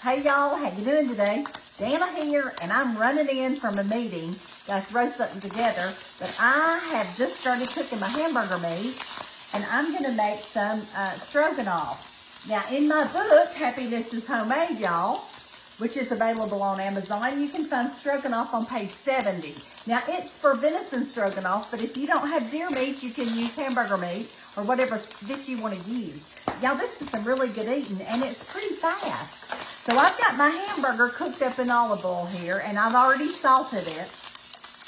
Hey y'all, how you doing today? Dana here, and I'm running in from a meeting. Got to throw something together, but I have just started cooking my hamburger meat, and I'm gonna make some stroganoff. Now, in my book, Happiness is Homemade, y'all, which is available on Amazon, you can find stroganoff on page 70. Now, it's for venison stroganoff, but if you don't have deer meat, you can use hamburger meat or whatever that you want to use. Y'all, this is some really good eating, and it's pretty fast. So I've got my hamburger cooked up in olive oil here, and I've already salted it.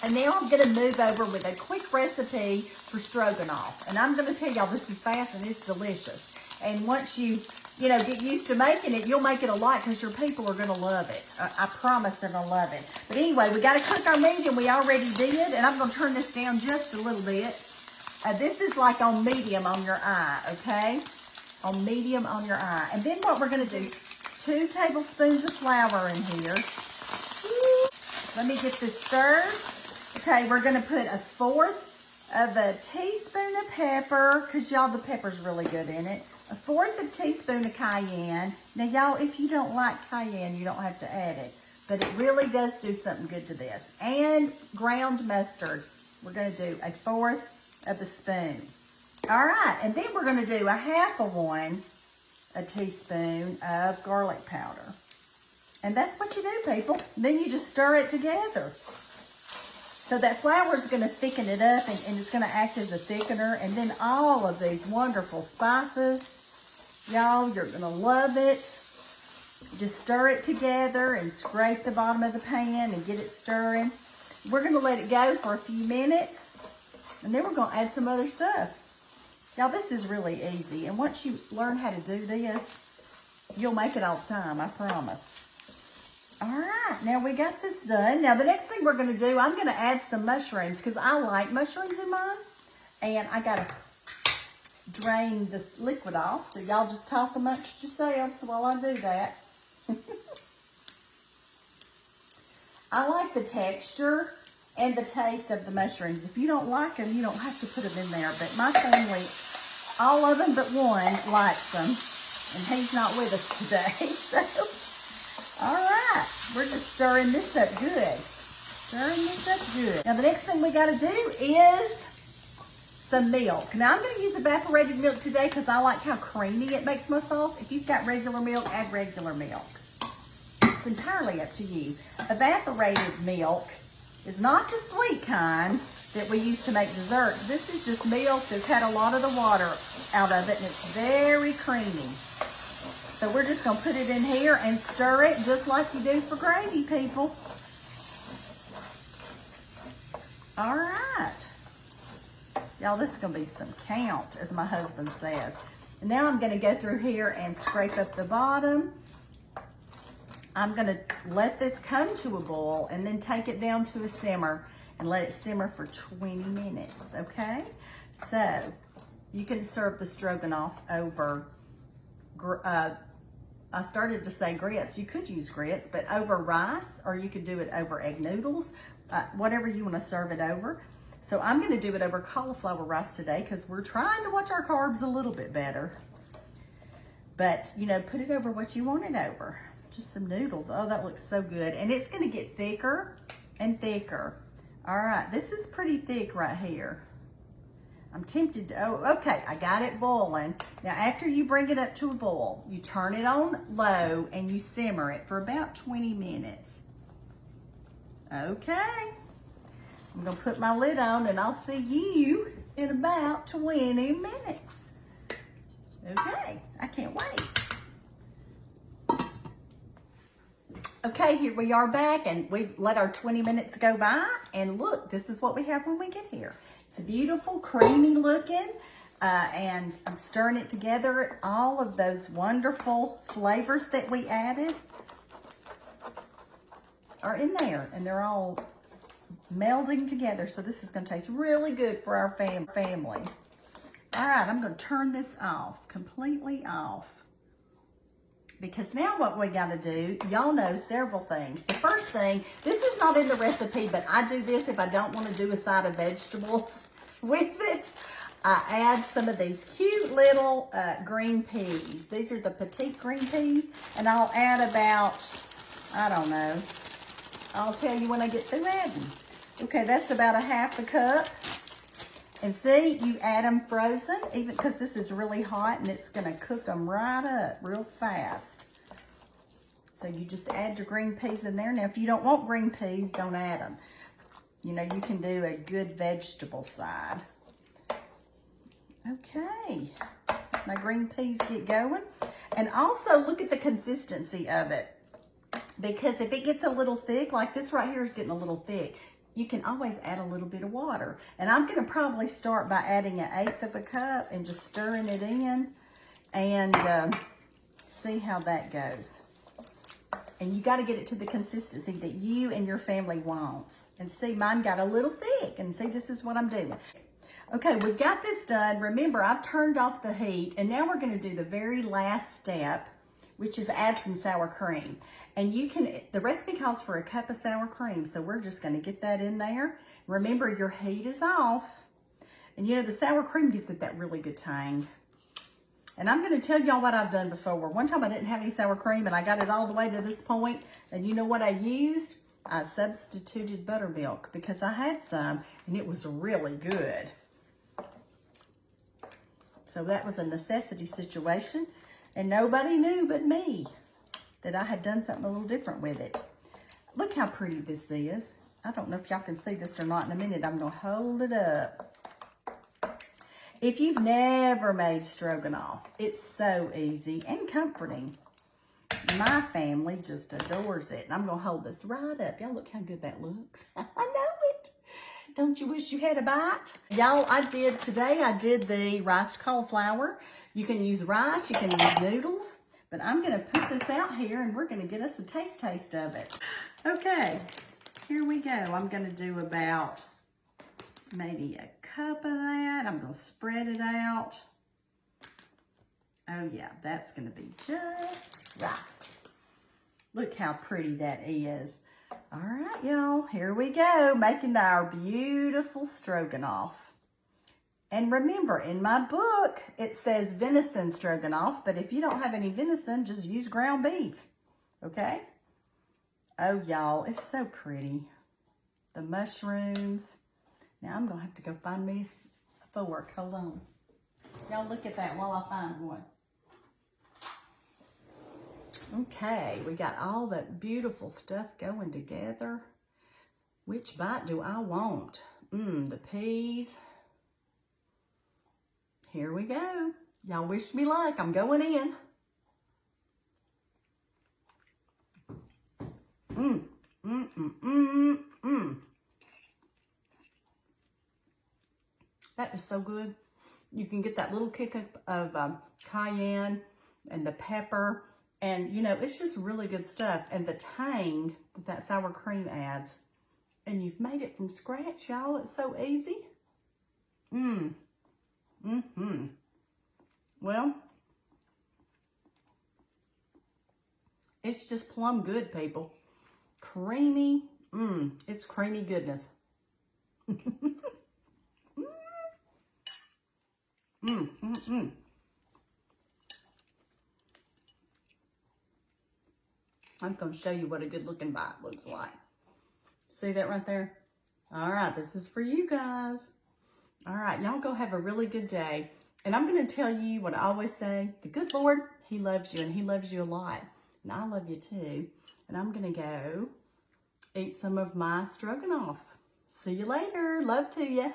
And now I'm gonna move over with a quick recipe for stroganoff. And I'm gonna tell y'all, this is fast and it's delicious. And once you get used to making it, you'll make it a lot because your people are gonna love it. I promise they're gonna love it. But anyway, we gotta cook our meat, and we already did. And I'm gonna turn this down just a little bit. This is like on medium on your eye, okay? On medium on your eye. And then what we're gonna do, 2 tablespoons of flour in here. Let me get this stirred. Okay, we're gonna put 1/4 of a teaspoon of pepper, because y'all, the pepper's really good in it. 1/4 of a teaspoon of cayenne. Now y'all, if you don't like cayenne, you don't have to add it, but it really does do something good to this. And ground mustard, we're gonna do 1/4 of a spoon. All right, and then we're gonna do 1/2 teaspoon of garlic powder. And that's what you do, people. Then you just stir it together. So that flour is going to thicken it up, and it's going to act as a thickener. And then all of these wonderful spices, y'all, you're going to love it. Just stir it together and scrape the bottom of the pan and get it stirring. We're going to let it go for a few minutes, and then we're going to add some other stuff. Y'all, this is really easy. And once you learn how to do this, you'll make it all the time, I promise. All right, now we got this done. Now the next thing we're gonna do, I'm gonna add some mushrooms because I like mushrooms in mine. And I gotta drain this liquid off. So y'all just talk amongst yourselves while I do that. I like the texture and the taste of the mushrooms. If you don't like them, you don't have to put them in there. But my family, all of them but one, likes them. And he's not with us today, so. All right, we're just stirring this up good. Stirring this up good. Now the next thing we gotta do is some milk. Now I'm gonna use evaporated milk today because I like how creamy it makes my sauce. If you've got regular milk, add regular milk. It's entirely up to you. Evaporated milk is not the sweet kind that we use to make desserts. This is just milk that's had a lot of the water out of it, and it's very creamy. So we're just gonna put it in here and stir it just like you do for gravy, people. All right. Y'all, this is gonna be some count, as my husband says. And now I'm gonna go through here and scrape up the bottom. I'm gonna let this come to a boil and then take it down to a simmer and let it simmer for 20 minutes, okay? So you can serve the stroganoff over, I started to say grits. You could use grits, but over rice, or you could do it over egg noodles, whatever you want to serve it over. So I'm going to do it over cauliflower rice today because we're trying to watch our carbs a little bit better. But, put it over what you want it over. Just some noodles. Oh, that looks so good. And it's going to get thicker and thicker. All right, this is pretty thick right here. I'm tempted to, oh, okay, I got it boiling. Now, after you bring it up to a boil, you turn it on low and you simmer it for about 20 minutes. Okay, I'm gonna put my lid on and I'll see you in about 20 minutes. Okay, I can't wait. Okay, here we are back, and we've let our 20 minutes go by, and look, this is what we have when we get here. It's beautiful, creamy looking, and I'm stirring it together. All of those wonderful flavors that we added are in there, and they're all melding together, so this is gonna taste really good for our family. All right, I'm gonna turn this off, completely off. Because now what we gotta do, y'all know several things. The first thing, this is not in the recipe, but I do this if I don't wanna do a side of vegetables with it. I add some of these cute little green peas. These are the petite green peas, and I'll add about, I don't know, I'll tell you when I get through adding. Okay, that's about a half a cup. And see, you add them frozen, even because this is really hot and it's gonna cook them right up real fast. So you just add your green peas in there. Now, if you don't want green peas, don't add them. You know, you can do a good vegetable side. Okay, my green peas get going. And also look at the consistency of it. Because if it gets a little thick, like this right here is getting a little thick, you can always add a little bit of water. And I'm gonna probably start by adding 1/8 of a cup and just stirring it in and see how that goes. And you gotta get it to the consistency that you and your family wants. And see, mine got a little thick, and see, this is what I'm doing. Okay, we've got this done. Remember, I've turned off the heat, and now we're gonna do the very last step, which is add some sour cream. And you can, the recipe calls for 1 cup of sour cream, so we're just gonna get that in there. Remember, your heat is off. And you know, the sour cream gives it that really good tang. And I'm gonna tell y'all what I've done before. One time I didn't have any sour cream and I got it all the way to this point, and you know what I used? I substituted buttermilk because I had some and it was really good. So that was a necessity situation, and nobody knew but me that I had done something a little different with it. Look how pretty this is. I don't know if y'all can see this or not. In a minute, I'm gonna hold it up. If you've never made stroganoff, it's so easy and comforting. My family just adores it. And I'm gonna hold this right up. Y'all look how good that looks. I know it. Don't you wish you had a bite? Y'all, I did the rice cauliflower. You can use rice, you can use noodles, but I'm gonna put this out here and we're gonna get us a taste of it. Okay, here we go. I'm gonna do about maybe 1 cup of that. I'm gonna spread it out. Oh yeah, that's gonna be just right. Look how pretty that is. All right, y'all, here we go, making our beautiful stroganoff. And remember, in my book, it says venison stroganoff, but if you don't have any venison, just use ground beef, okay? Oh, y'all, it's so pretty. The mushrooms. Now, I'm gonna have to go find me a fork, hold on. Y'all look at that while I find one. Okay, we got all that beautiful stuff going together. Which bite do I want? The peas. Here we go. Y'all wish me luck. I'm going in. That is so good. You can get that little kick of cayenne and the pepper. And, you know, it's just really good stuff. And the tang that sour cream adds. And you've made it from scratch, y'all. It's so easy. Well, it's just plum good, people. Creamy. It's creamy goodness. I'm going to show you what a good looking bite looks like. See that right there? All right, this is for you guys. All right, y'all go have a really good day. And I'm going to tell you what I always say. The good Lord, he loves you, and he loves you a lot. And I love you too. And I'm going to go eat some of my stroganoff. See you later. Love to you.